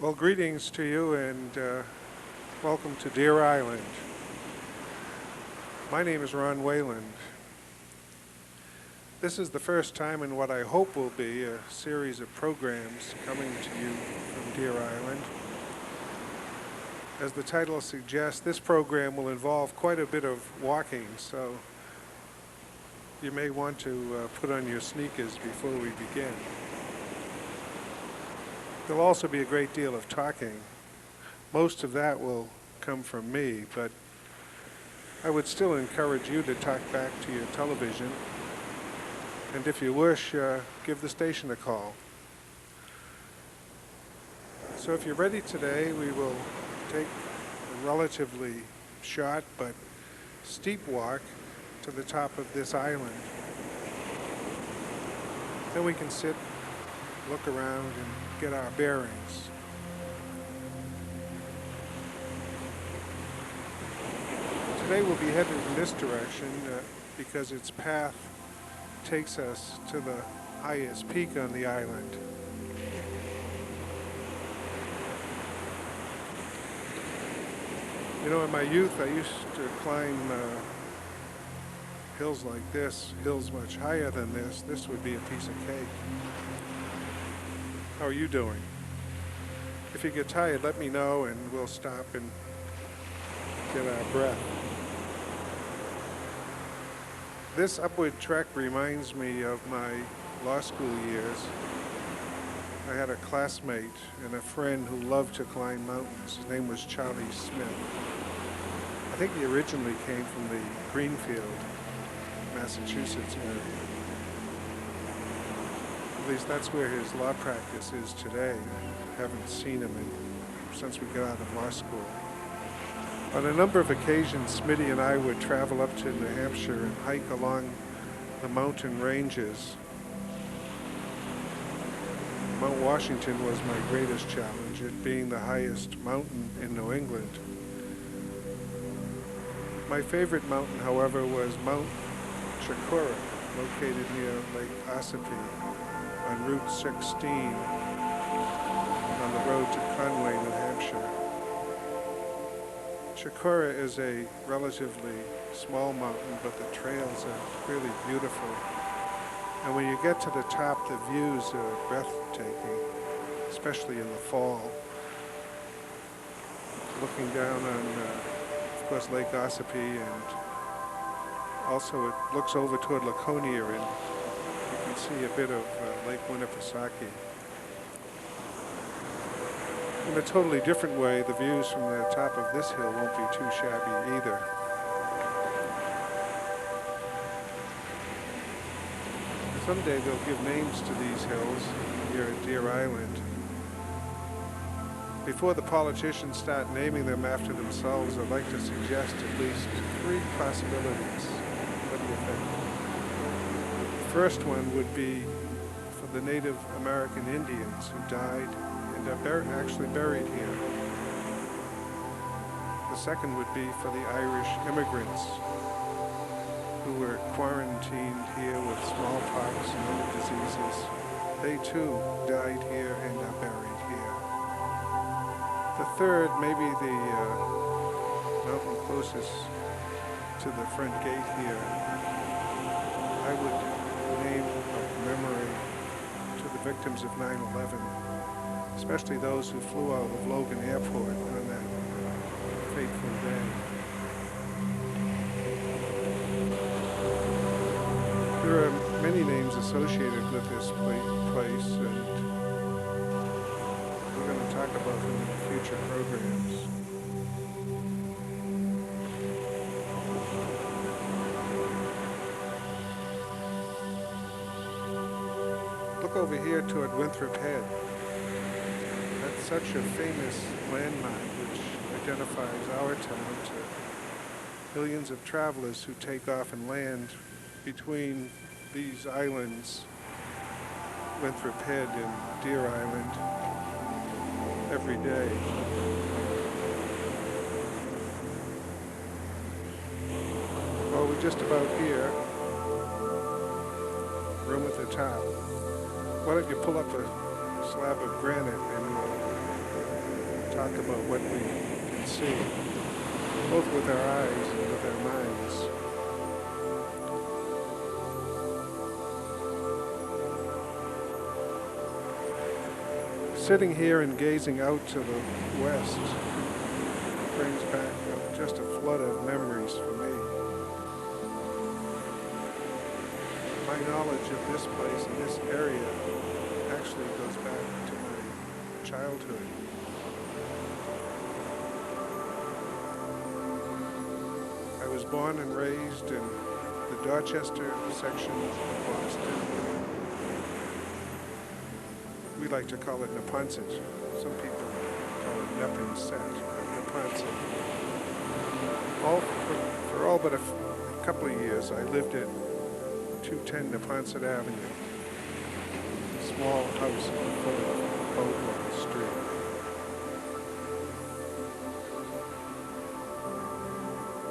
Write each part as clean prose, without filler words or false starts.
Well, greetings to you and welcome to Deer Island. My name is Ron Wayland. This is the first time in what I hope will be a series of programs coming to you from Deer Island. As the title suggests, this program will involve quite a bit of walking, so you may want to put on your sneakers before we begin. There'll also be a great deal of talking. Most of that will come from me, but I would still encourage you to talk back to your television, and if you wish, give the station a call. So if you're ready today, we will take a relatively short but steep walk to the top of this island. Then we can sit, look around, and get our bearings. Today we'll be headed in this direction because its path takes us to the highest peak on the island. You know, in my youth I used to climb hills like this, hills much higher than this. This would be a piece of cake. How are you doing? If you get tired, let me know and we'll stop and get our breath. This upward trek reminds me of my law school years. I had a classmate and a friend who loved to climb mountains. His name was Charlie Smith. I think he originally came from the Greenfield, Massachusetts area. At least that's where his law practice is today. I haven't seen him since we got out of law school. On a number of occasions, Smitty and I would travel up to New Hampshire and hike along the mountain ranges. Mount Washington was my greatest challenge, it being the highest mountain in New England. My favorite mountain, however, was Mount Chicora, located near Lake Ossipee on Route 16 on the road to Conway, New Hampshire. Chicora is a relatively small mountain, but the trails are really beautiful. And when you get to the top, the views are breathtaking, especially in the fall. Looking down on, of course, Lake Ossipee, and also it looks over toward Laconia, and you can see a bit of Lake Winnipesaukee. In a totally different way, the views from the top of this hill won't be too shabby either. Someday they'll give names to these hills here at Deer Island. Before the politicians start naming them after themselves, I'd like to suggest at least 3 possibilities. What do you think? The first one would be for the Native American Indians who died and are actually buried here. The second would be for the Irish immigrants who were quarantined here with smallpox and other diseases. They too died here and are buried here. The third, maybe the mountain closest to the front gate here, I would name a memory to the victims of 9/11, especially those who flew out of Logan Airport on that fateful day. There are many names associated with this place, and we're going to talk about them in future programs. Look over here toward Winthrop Head. That's such a famous landmark which identifies our town to millions of travelers who take off and land between these islands, Winthrop Head and Deer Island, every day. Well, we're just about here, room at the top. Why don't you pull up a slab of granite and talk about what we can see, both with our eyes and with our minds. Sitting here and gazing out to the west brings back just a flood of memories for me. My knowledge of this place and this area actually goes back to my childhood. I was born and raised in the Dorchester section of Boston. We like to call it Neponset. Some people call it Neponset, Neponset. For all but a couple of years, I lived at 210 Neponset Avenue, a small house on the foot of Boatwell Street.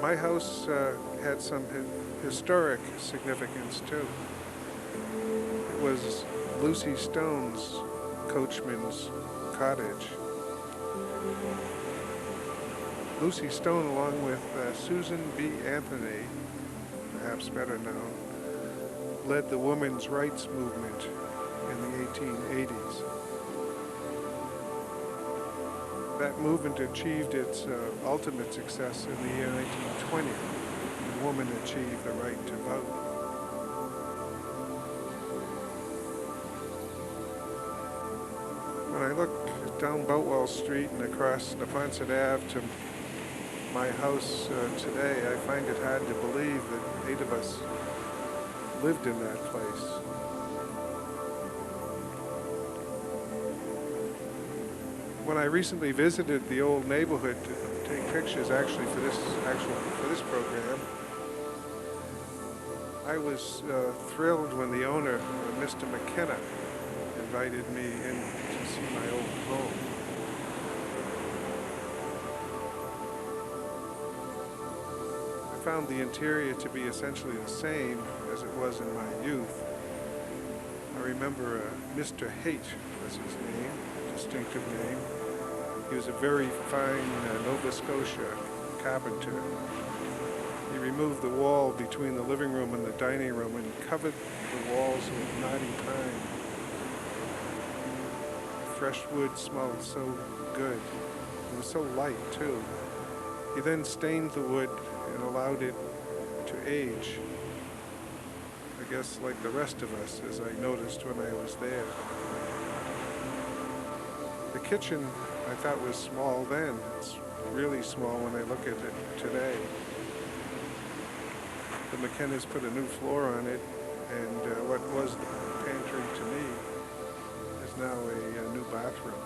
My house had some historic significance too. It was Lucy Stone's coachman's cottage. Lucy Stone, along with Susan B. Anthony, perhaps better known, led the women's rights movement in the 1880s. That movement achieved its ultimate success in the year 1920. The woman achieved the right to vote. When I look down Boatwell Street and across Neponset Ave to my house today, I find it hard to believe that 8 of us lived in that place. When I recently visited the old neighborhood to take pictures actually for this program, I was thrilled when the owner, Mr. McKenna, invited me in to see my old home. I found the interior to be essentially the same as it was in my youth. I remember Mr. Haight was his name, distinctive name. He was a very fine Nova Scotia carpenter. He removed the wall between the living room and the dining room and covered the walls with knotty pine. Fresh wood smelled so good. It was so light, too. He then stained the wood and allowed it to age. I guess like the rest of us, as I noticed when I was there. The kitchen, I thought, was small then. It's really small when I look at it today. The McKennas put a new floor on it, and what was the pantry to me is now a new bathroom.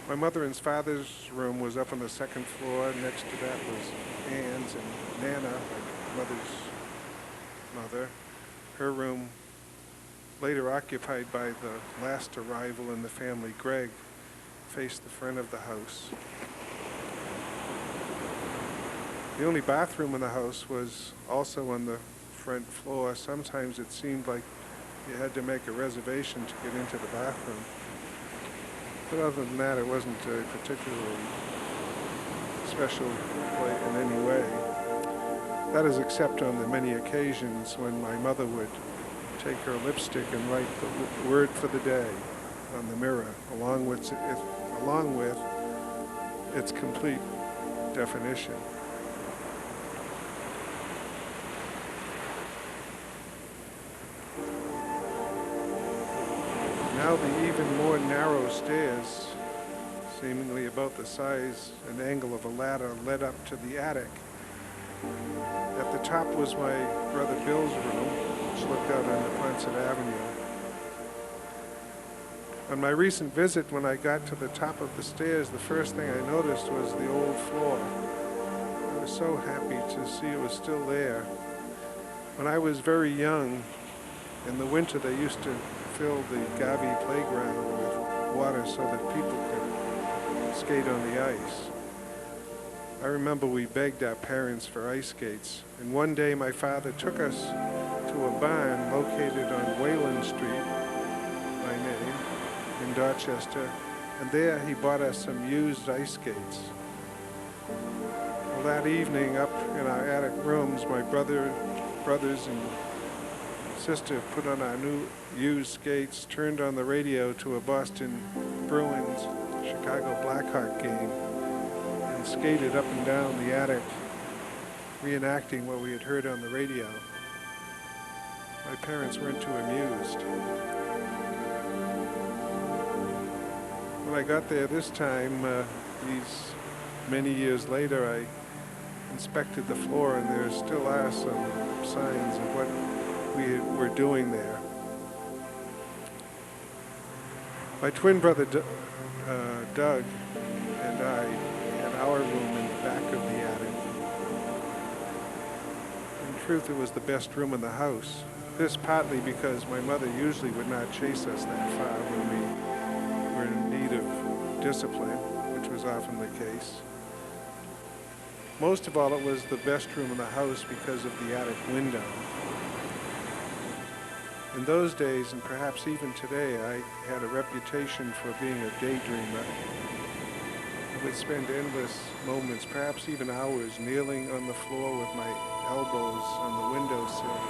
My mother and father's room was up on the second floor. Next to that was Ann's and Nana, my mother's mother. Her room, later occupied by the last arrival in the family, Greg, faced the front of the house. The only bathroom in the house was also on the front floor. Sometimes it seemed like you had to make a reservation to get into the bathroom. But other than that, it wasn't a particularly special place in any way. That is except on the many occasions when my mother would take her lipstick and write the word for the day on the mirror, along with its complete definition. Now the even more narrow stairs, seemingly about the size and angle of a ladder, led up to the attic. At the top was my brother Bill's room, which looked out on Neponset Avenue. On my recent visit, when I got to the top of the stairs, the first thing I noticed was the old floor. I was so happy to see it was still there. When I was very young, in the winter they used to fill the Gavi playground with water so that people could skate on the ice. I remember we begged our parents for ice skates, and one day my father took us to a barn located on Wayland Street, by name, in Dorchester, and there he bought us some used ice skates. Well, that evening up in our attic rooms, my brothers and sister put on our new used skates, turned on the radio to a Boston Bruins Chicago Blackhawk game, and skated up and down the attic, reenacting what we had heard on the radio. My parents weren't too amused. When I got there this time, these many years later, I inspected the floor, and there still are some signs of what we were doing there. My twin brother Doug and I had our room in the back of the attic. In truth, it was the best room in the house. This partly because my mother usually would not chase us that far when we were in need of discipline, which was often the case. Most of all, it was the best room in the house because of the attic window. In those days, and perhaps even today, I had a reputation for being a daydreamer. I would spend endless moments, perhaps even hours, kneeling on the floor with my elbows on the windowsill,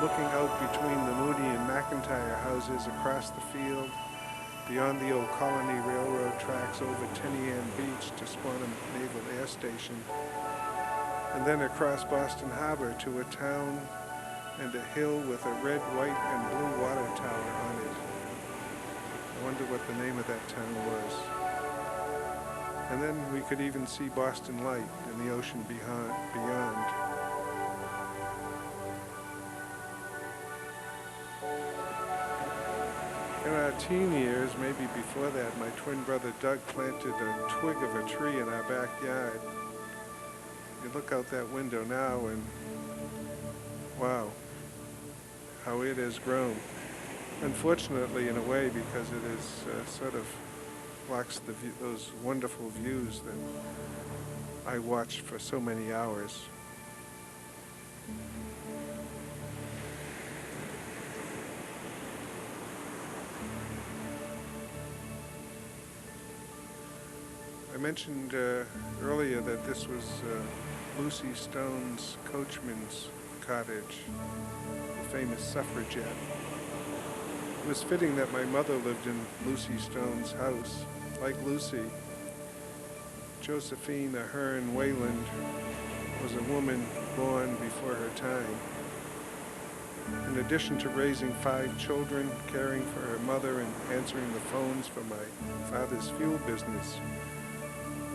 looking out between the Moody and McIntyre houses across the field, beyond the old Colony Railroad tracks over Tenny Ann Beach to Squantum Naval Air Station, and then across Boston Harbor to a town and a hill with a red, white, and blue water tower on it. I wonder what the name of that town was. And then we could even see Boston Light and the ocean beyond. In our teen years, maybe before that, my twin brother Doug planted a twig of a tree in our backyard. You look out that window now and wow, how it has grown. Unfortunately, in a way, because it is sort of blocks those wonderful views that I watched for so many hours. I mentioned earlier that this was Lucy Stone's coachman's cottage, the famous suffragette. It was fitting that my mother lived in Lucy Stone's house. Like Lucy, Josephine Ahern Wayland was a woman born before her time. In addition to raising 5 children, caring for her mother, and answering the phones for my father's fuel business,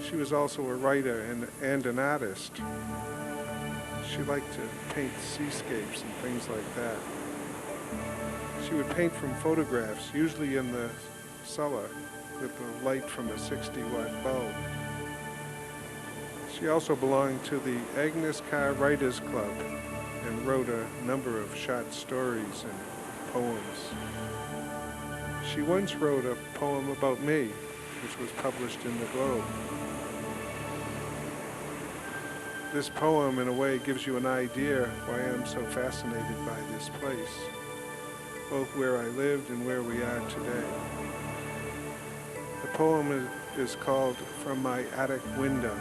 she was also a writer and an artist. She liked to paint seascapes and things like that. She would paint from photographs, usually in the cellar, with the light from a 60-watt bulb. She also belonged to the Agnes Carr Writers Club and wrote a number of short stories and poems. She once wrote a poem about me, which was published in the Globe. This poem, in a way, gives you an idea why I'm so fascinated by this place, both where I lived and where we are today. The poem is called From My Attic Window.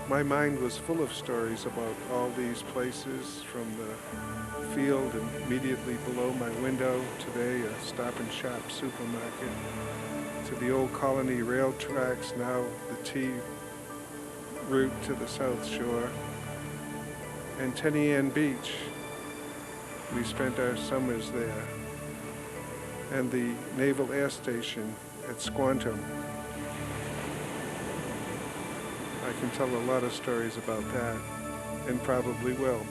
My mind was full of stories about all these places, from the field immediately below my window, today a Stop and Shop supermarket, to the old Colony rail tracks, now the T route to the South Shore, and Tenny Ann Beach. We spent our summers there, and the Naval Air Station at Squantum. I can tell a lot of stories about that, and probably will.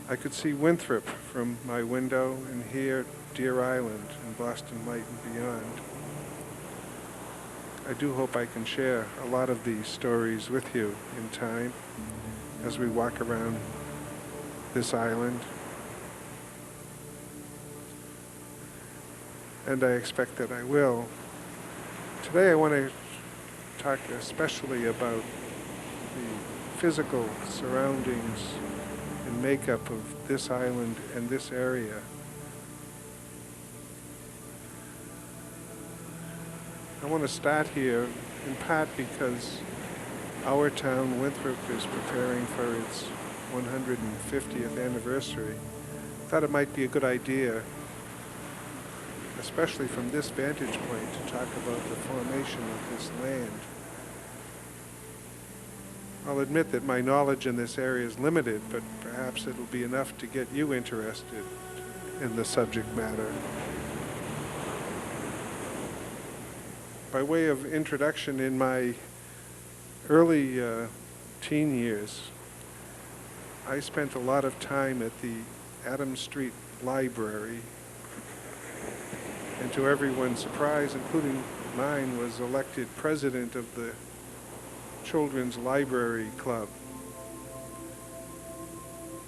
I could see Winthrop from my window and hear Deer Island and Boston Light and beyond. I do hope I can share a lot of these stories with you in time as we walk around this island. And I expect that I will. Today I want to talk especially about the physical surroundings and makeup of this island and this area. I want to start here in part because our town, Winthrop, is preparing for its 150th anniversary. I thought it might be a good idea, especially from this vantage point, to talk about the formation of this land. I'll admit that my knowledge in this area is limited, but perhaps it'll be enough to get you interested in the subject matter. By way of introduction, in my early teen years, I spent a lot of time at the Adams Street Library, and to everyone's surprise, including mine, was elected president of the Children's Library Club.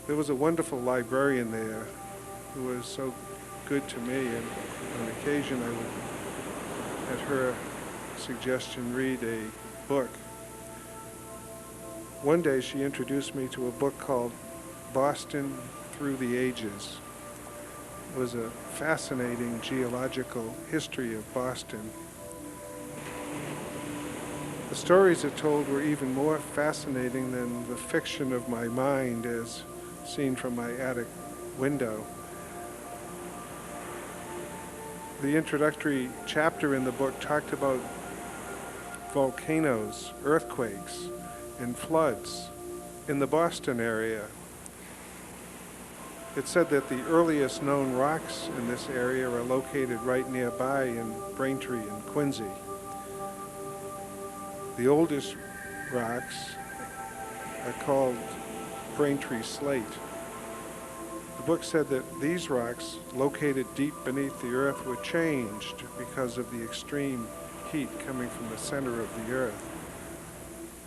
There was a wonderful librarian there who was so good to me, and on occasion I would, at her suggestion, read a book. One day she introduced me to a book called Boston Through the Ages. It was a fascinating geological history of Boston. The stories it told were even more fascinating than the fiction of my mind as seen from my attic window. The introductory chapter in the book talked about volcanoes, earthquakes, and floods in the Boston area. It said that the earliest known rocks in this area are located right nearby in Braintree and Quincy. The oldest rocks are called Braintree slate. The book said that these rocks, located deep beneath the earth, were changed because of the extreme heat coming from the center of the earth.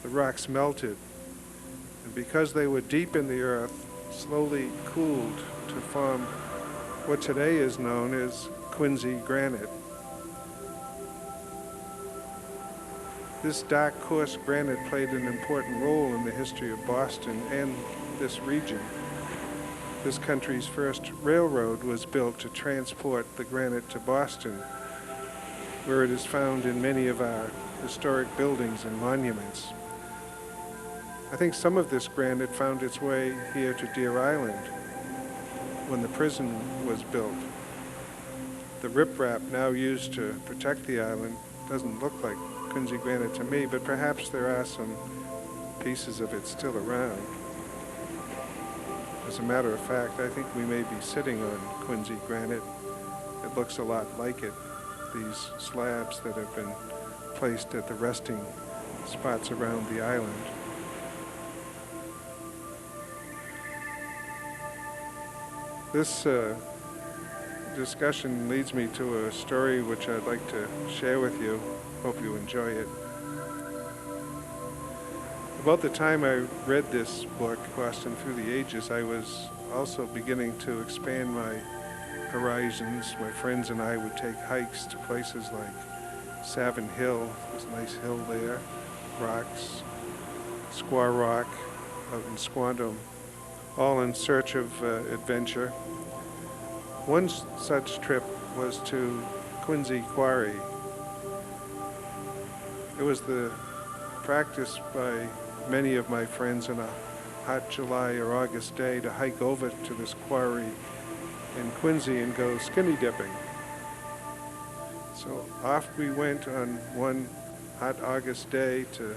The rocks melted, and because they were deep in the earth, slowly cooled to form what today is known as Quincy Granite. This dark, coarse granite played an important role in the history of Boston and this region. This country's first railroad was built to transport the granite to Boston, where it is found in many of our historic buildings and monuments. I think some of this granite found its way here to Deer Island when the prison was built. The riprap now used to protect the island doesn't look like Quincy granite to me, but perhaps there are some pieces of it still around. As a matter of fact, I think we may be sitting on Quincy granite. It looks a lot like it, these slabs that have been placed at the resting spots around the island. This discussion leads me to a story which I'd like to share with you. Hope you enjoy it. About the time I read this book, Boston Through the Ages, I was also beginning to expand my horizons. My friends and I would take hikes to places like Savin Hill, there's a nice hill there, rocks, Squaw Rock out in Squandum, all in search of adventure. One such trip was to Quincy Quarry. It was the practice by many of my friends on a hot July or August day to hike over to this quarry in Quincy and go skinny dipping. So off we went on one hot August day to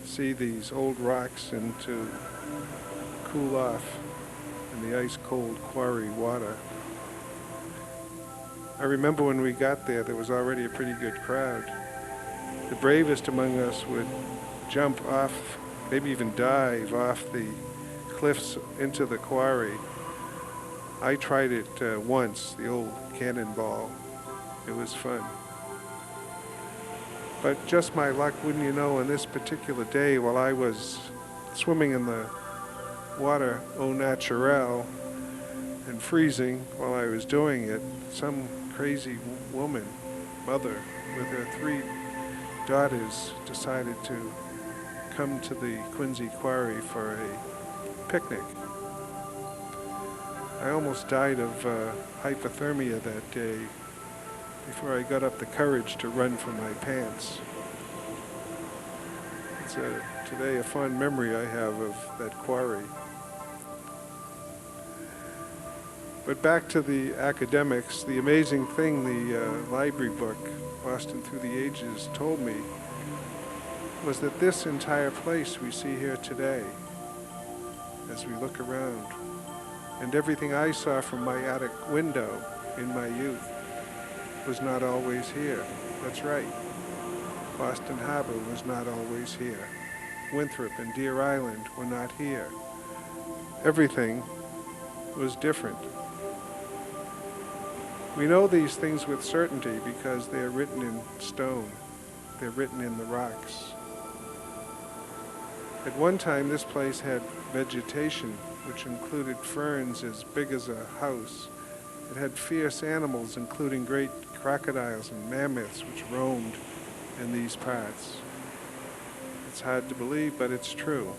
see these old rocks and to cool off in the ice-cold quarry water. I remember when we got there, there was already a pretty good crowd. The bravest among us would jump off, maybe even dive off the cliffs into the quarry. I tried it once, the old cannonball. It was fun. But just my luck, wouldn't you know, on this particular day while I was swimming in the water au naturel and freezing while I was doing it, some crazy woman, mother, with her 3 daughters decided to come to the Quincy Quarry for a picnic. I almost died of hypothermia that day before I got up the courage to run for my pants. It's today a fond memory I have of that quarry. But back to the academics, the amazing thing the library book, Boston Through the Ages, told me was that this entire place we see here today, as we look around, and everything I saw from my attic window in my youth, was not always here. That's right. Boston Harbor was not always here. Winthrop and Deer Island were not here. Everything was different. We know these things with certainty because they're written in stone. They're written in the rocks. At one time, this place had vegetation, which included ferns as big as a house. It had fierce animals, including great crocodiles and mammoths, which roamed in these parts. It's hard to believe, but it's true.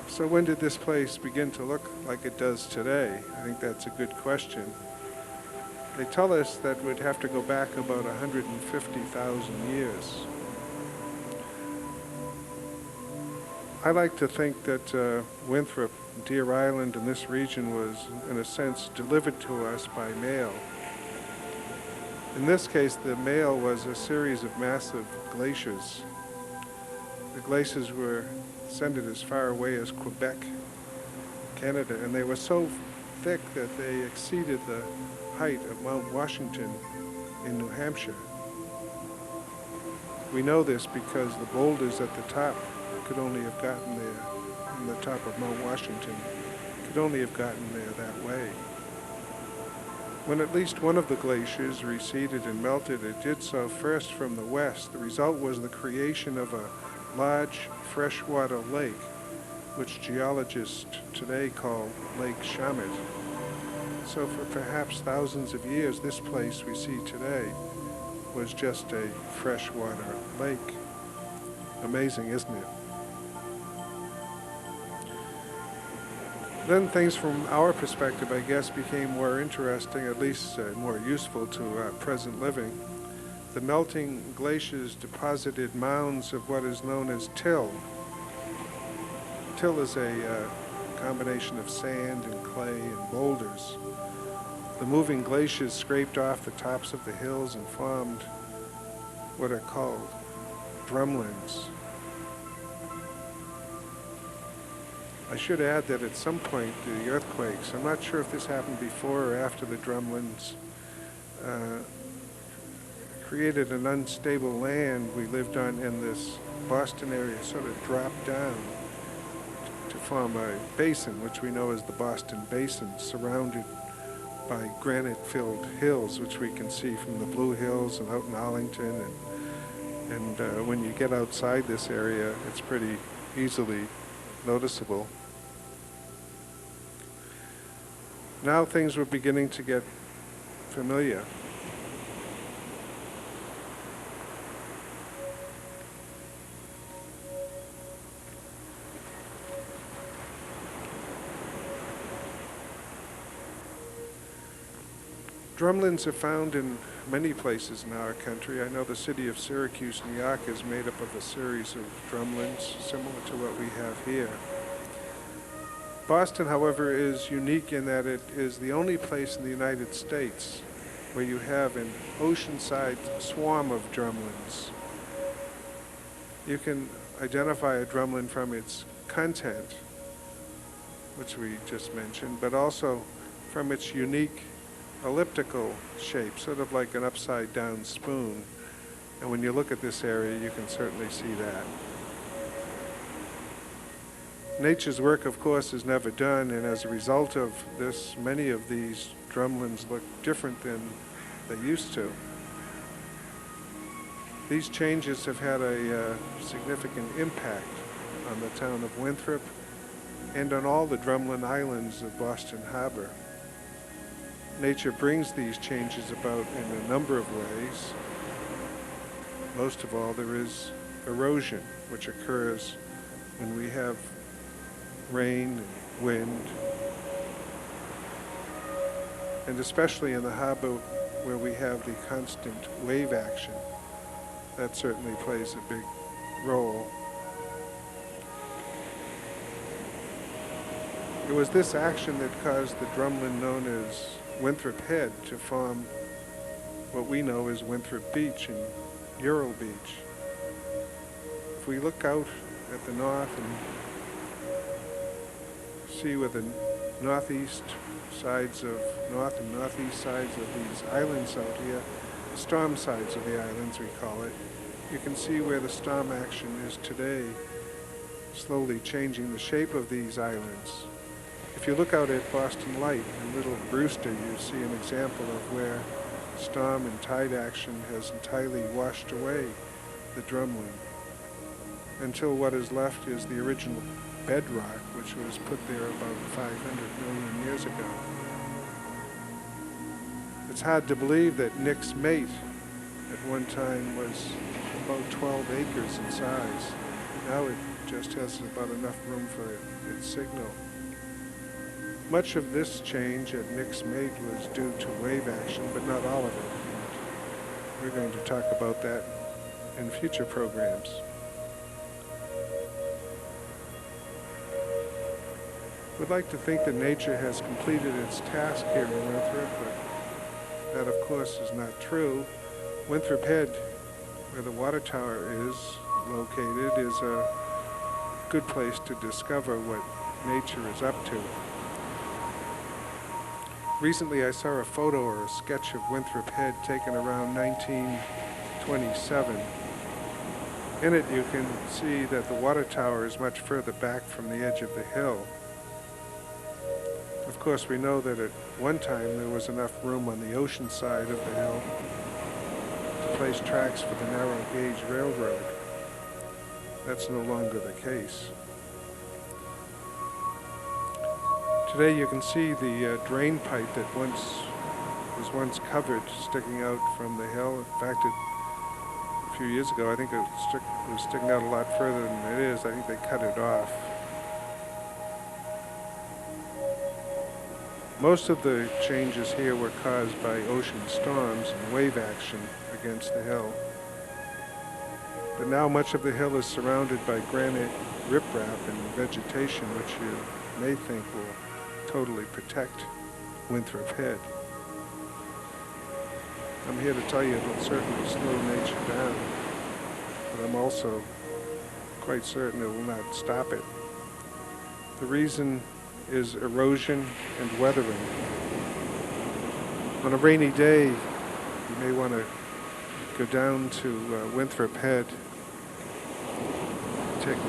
So when did this place begin to look like it does today? I think that's a good question. They tell us that we'd have to go back about 150,000 years. I like to think that Winthrop, Deer Island, and this region was, in a sense, delivered to us by mail. In this case, the mail was a series of massive glaciers. The glaciers were extended as far away as Quebec, Canada, and they were so thick that they exceeded the height of Mount Washington in New Hampshire. We know this because the boulders at the top could only have gotten there, from the top of Mount Washington, could only have gotten there that way. When at least one of the glaciers receded and melted, it did so first from the west. The result was the creation of a large freshwater lake, which geologists today call Lake Shamet. So for perhaps thousands of years, this place we see today was just a freshwater lake. Amazing, isn't it? Then things from our perspective, I guess, became more interesting, at least more useful to present living. The melting glaciers deposited mounds of what is known as till. Till is a combination of sand and clay and boulders. The moving glaciers scraped off the tops of the hills and formed what are called drumlins. I should add that at some point the earthquakes, I'm not sure if this happened before or after the drumlins, created an unstable land we lived on, and this Boston area sort of dropped down to form a basin, which we know as the Boston Basin, surrounded by granite-filled hills, which we can see from the Blue Hills and out in Arlington. And when you get outside this area, it's pretty easily noticeable. Now things were beginning to get familiar. Drumlins are found in many places in our country. I know the city of Syracuse, New York is made up of a series of drumlins similar to what we have here. Boston, however, is unique in that it is the only place in the United States where you have an oceanside swarm of drumlins. You can identify a drumlin from its content, which we just mentioned, but also from its unique elliptical shape, sort of like an upside down spoon. And when you look at this area, you can certainly see that. Nature's work, of course, is never done, and as a result of this, many of these drumlins look different than they used to. These changes have had a significant impact on the town of Winthrop and on all the drumlin islands of Boston Harbor. Nature brings these changes about in a number of ways. Most of all, there is erosion, which occurs when we have rain and wind, and especially in the harbor where we have the constant wave action. That certainly plays a big role. It was this action that caused the drumlin known as Winthrop Head to form what we know as Winthrop Beach and Ural Beach. If we look out at the north and see where the north and northeast sides of these islands out here, the storm sides of the islands we call it, you can see where the storm action is today, slowly changing the shape of these islands. If you look out at Boston Light and Little Brewster, you see an example of where storm and tide action has entirely washed away the drumlin, until what is left is the original bedrock, which was put there about 500 million years ago. It's hard to believe that Nick's mate at one time was about 12 acres in size. Now it just has about enough room for its signal. Much of this change at Nick's mate was due to wave action, but not all of it. We're going to talk about that in future programs. We'd like to think that nature has completed its task here in Winthrop, but that of course is not true. Winthrop Head, where the water tower is located, is a good place to discover what nature is up to. Recently I saw a photo or a sketch of Winthrop Head taken around 1927. In it you can see that the water tower is much further back from the edge of the hill. Of course, we know that at one time there was enough room on the ocean side of the hill to place tracks for the narrow gauge railroad. That's no longer the case. Today you can see the drain pipe that was once covered sticking out from the hill. In fact, a few years ago, I think it was sticking out a lot further than it is. I think they cut it off. Most of the changes here were caused by ocean storms and wave action against the hill. But now much of the hill is surrounded by granite riprap and vegetation, which you may think will totally protect Winthrop Head. I'm here to tell you it'll certainly slow nature down, but I'm also quite certain it will not stop it. The reason is erosion and weathering. On a rainy day, you may want to go down to Winthrop Head, take a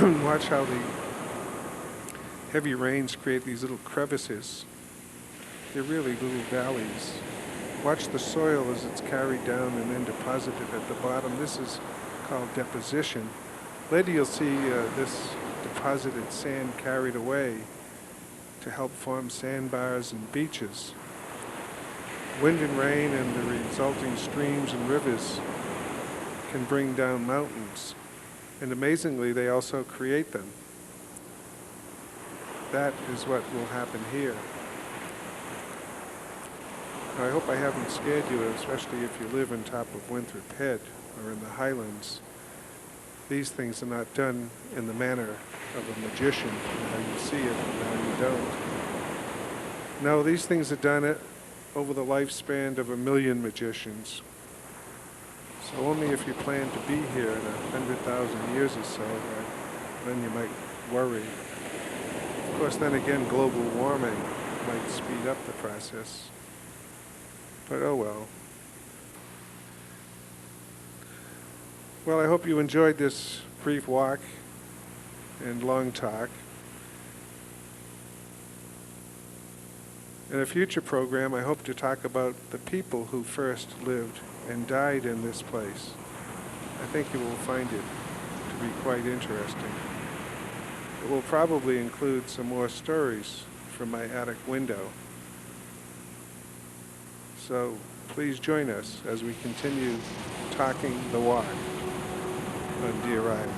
look, watch how the heavy rains create these little crevices. They're really little valleys. Watch the soil as it's carried down and then deposited at the bottom. This is called deposition. Later you'll see this deposited sand carried away to help form sandbars and beaches. Wind and rain and the resulting streams and rivers can bring down mountains, and amazingly they also create them. That is what will happen here. Now, I hope I haven't scared you, especially if you live on top of Winthrop Head or in the Highlands. These things are not done in the manner of a magician. Now you see it, now you don't. No, these things are done over the lifespan of 1 million magicians. So only if you plan to be here in 100,000 years or so, then you might worry. Of course, then again, global warming might speed up the process. But oh well. Well, I hope you enjoyed this brief walk and long talk. In a future program, I hope to talk about the people who first lived and died in this place. I think you will find it to be quite interesting. It will probably include some more stories from my attic window. So please join us as we continue talking the walk on Deer Island.